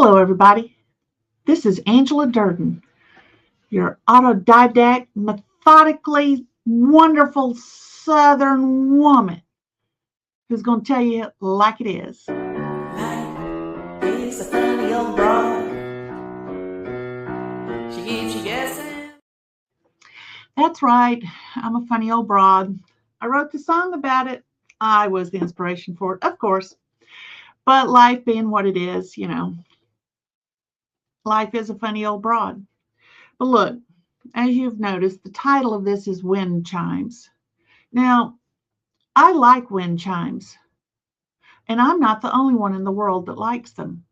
Hello, everybody. This is Angela Durden, your autodidact, methodically wonderful Southern woman who's going to tell you like it is. Life is a funny old broad. She keeps you guessing. That's right. I'm a funny old broad. I wrote the song about it. I was the inspiration for it, of course. But life being what it is, life is a funny old broad. But look, as you've noticed, the title of this is Wind Chimes. Now, I like wind chimes, and I'm not the only one in the world that likes them.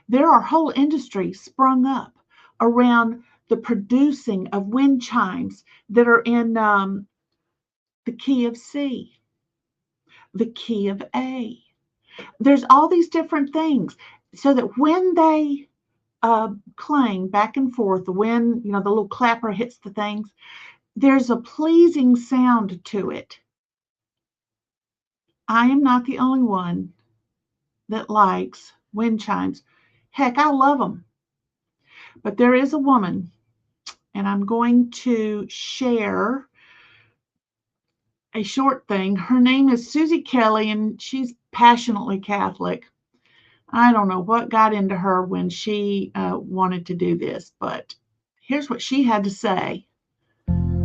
There are whole industries sprung up around the producing of wind chimes that are in the key of C, the key of A. There's all these different things so that when they clang back and forth, the wind, the little clapper hits the things, there's a pleasing sound to it. I am not the only one that likes wind chimes. Heck, I love them. But there is a woman, and I'm going to share a short thing. Her name is Suzy Kelly, and she's passionately Catholic. I don't know what got into her when she wanted to do this, but here's what she had to say.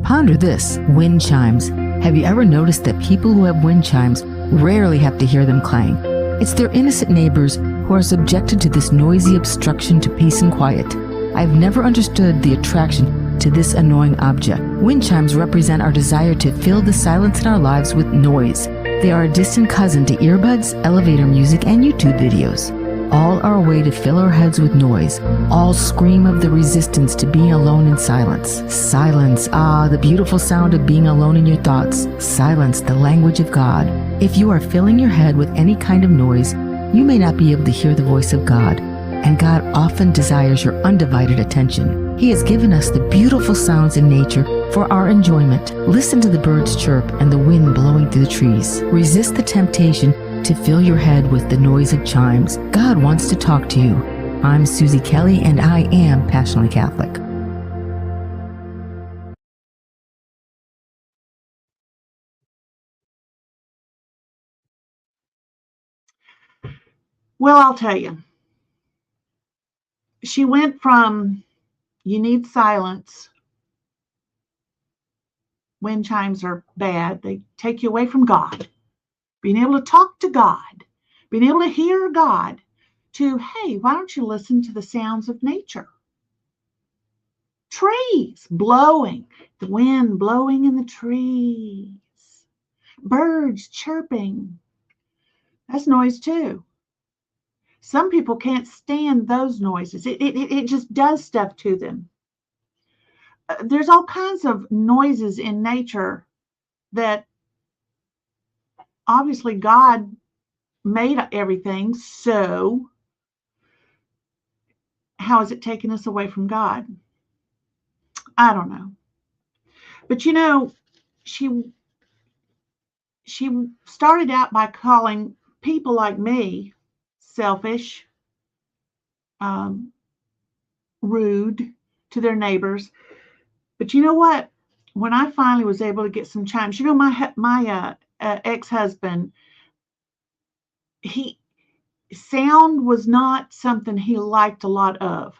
Ponder this, wind chimes. Have you ever noticed that people who have wind chimes rarely have to hear them clang? It's their innocent neighbors who are subjected to this noisy obstruction to peace and quiet. I've never understood the attraction to this annoying object. Wind chimes represent our desire to fill the silence in our lives with noise. They are a distant cousin to earbuds, elevator music, and YouTube videos. All are a way to fill our heads with noise. All scream of the resistance to being alone in silence. Silence, the beautiful sound of being alone in your thoughts. Silence, the language of God. If you are filling your head with any kind of noise, you may not be able to hear the voice of God. And God often desires your undivided attention. He has given us the beautiful sounds in nature for our enjoyment. Listen to the birds chirp and the wind blowing through the trees. Resist the temptation to fill your head with the noise of chimes. God wants to talk to you. I'm Suzy Kelly, and I am passionately Catholic. Well, I'll tell you. She went from you need silence. Wind chimes are bad. They take you away from God. Being able to talk to God, being able to hear God, to, hey, why don't you listen to the sounds of nature? Trees blowing, the wind blowing in the trees, birds chirping. That's noise too. Some people can't stand those noises. It just does stuff to them. There's all kinds of noises in nature that obviously God made everything, so how is it taking us away from God? I don't know. But she started out by calling people like me selfish, rude to their neighbors. But you know what? When I finally was able to get some chimes, my ex-husband, sound was not something he liked a lot of.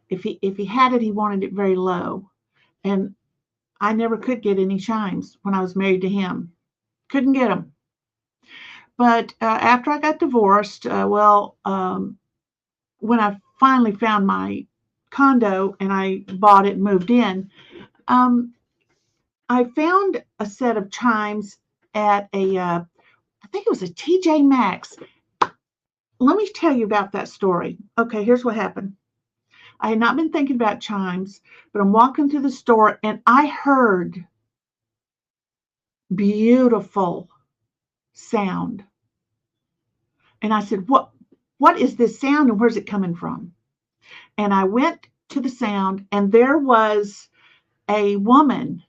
If he had it, he wanted it very low, and I never could get any chimes when I was married to him. Couldn't get them. But after I got divorced, when I finally found my condo and I bought it and moved in, I found a set of chimes at I think it was a TJ Maxx. Let me tell you about that story. Okay, here's what happened. I had not been thinking about chimes, but I'm walking through the store and I heard beautiful sound. And I said, what is this sound and where's it coming from? And I went to the sound and there was a woman.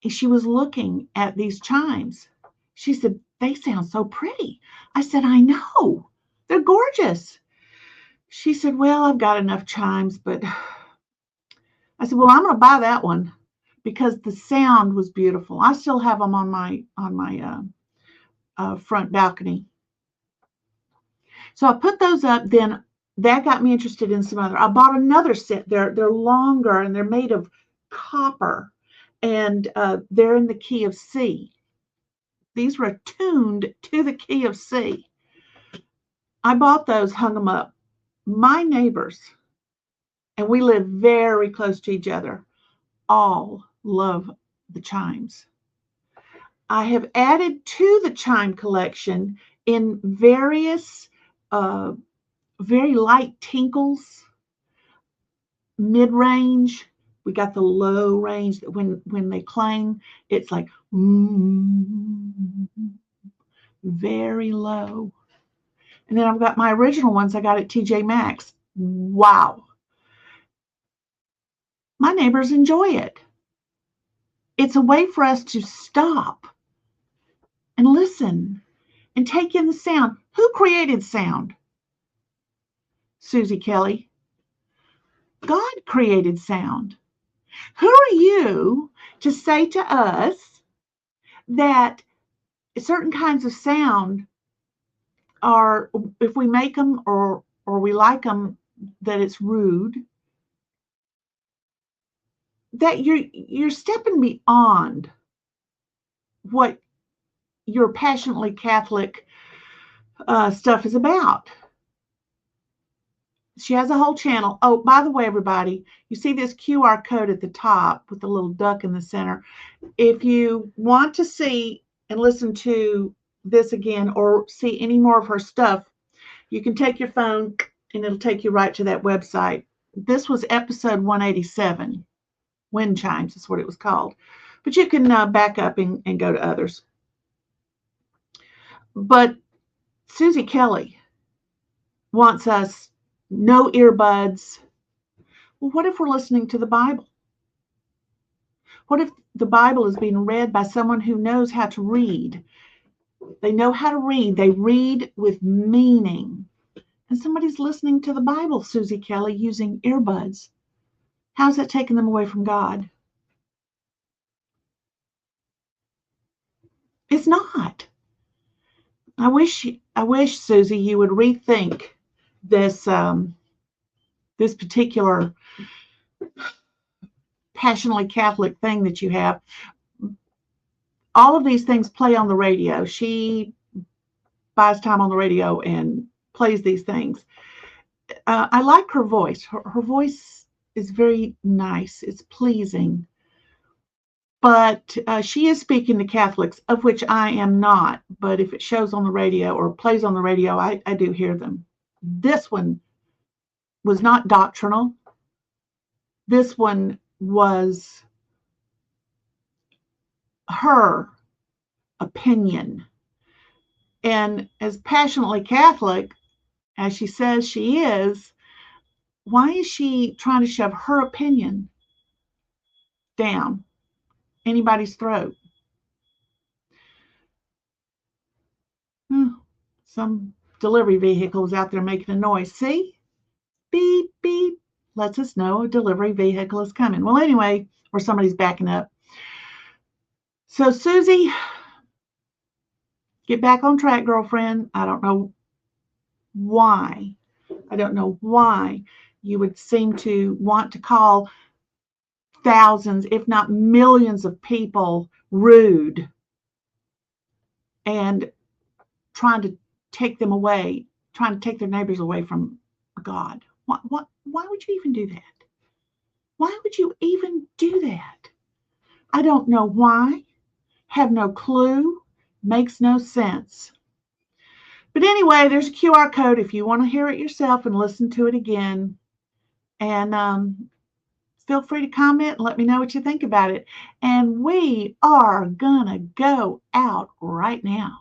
She was looking at these chimes. She said, they sound so pretty. I said, I know. They're gorgeous. she said, well, I've got enough chimes, but I said, well, I'm going to buy that one because the sound was beautiful. I still have them on my front balcony. So I put those up. Then that got me interested in some other. I bought another set. They're longer and they're made of copper, and they're in the key of C. These were tuned to the key of C. I bought those, hung them up. My neighbors, and we live very close to each other, all love the chimes. I have added to the chime collection in various very light tinkles, mid-range. We got the low range that when they clang, it's like very low. And then I've got my original ones I got at TJ Maxx. Wow. My neighbors enjoy it. It's a way for us to stop and listen and take in the sound. Who created sound? Suzy Kelly. God created sound. Who are you to say to us that certain kinds of sound are, if we make them or we like them, that it's rude? That you're stepping beyond what your passionately Catholic stuff is about. She has a whole channel. Oh, by the way, everybody, you see this QR code at the top with the little duck in the center. If you want to see and listen to this again or see any more of her stuff, you can take your phone and it'll take you right to that website. This was episode 187. Wind Chimes is what it was called. But you can back up and go to others. But Suzy Kelly wants us no earbuds. Well, what if we're listening to the Bible? What if the Bible is being read by someone who knows how to read? They know how to read. They read with meaning. And somebody's listening to the Bible, Suzy Kelly, using earbuds. How's that taking them away from God? It's not. I wish, Suzy, you would rethink this this particular passionately Catholic thing that you have. All of these things play on the radio. She buys time on the radio and plays these things. I like her voice. Her voice is very nice. It's pleasing. But she is speaking to Catholics, of which I am not. But if it shows on the radio or plays on the radio, I do hear them. This one was not doctrinal. This one was her opinion. And as passionately Catholic as she says she is, why is she trying to shove her opinion down anybody's throat? Some delivery vehicle is out there making a noise. See? Beep, beep. Lets us know a delivery vehicle is coming. Well, anyway, or somebody's backing up. So, Suzy, get back on track, girlfriend. I don't know why. I don't know why you would seem to want to call thousands, if not millions of people rude and trying to take them away, trying to take their neighbors away from God. Why would you even do that? Why would you even do that? I don't know why. Have no clue. Makes no sense. But anyway, there's a QR code if you want to hear it yourself and listen to it again. And feel free to comment and let me know what you think about it. And we are gonna go out right now.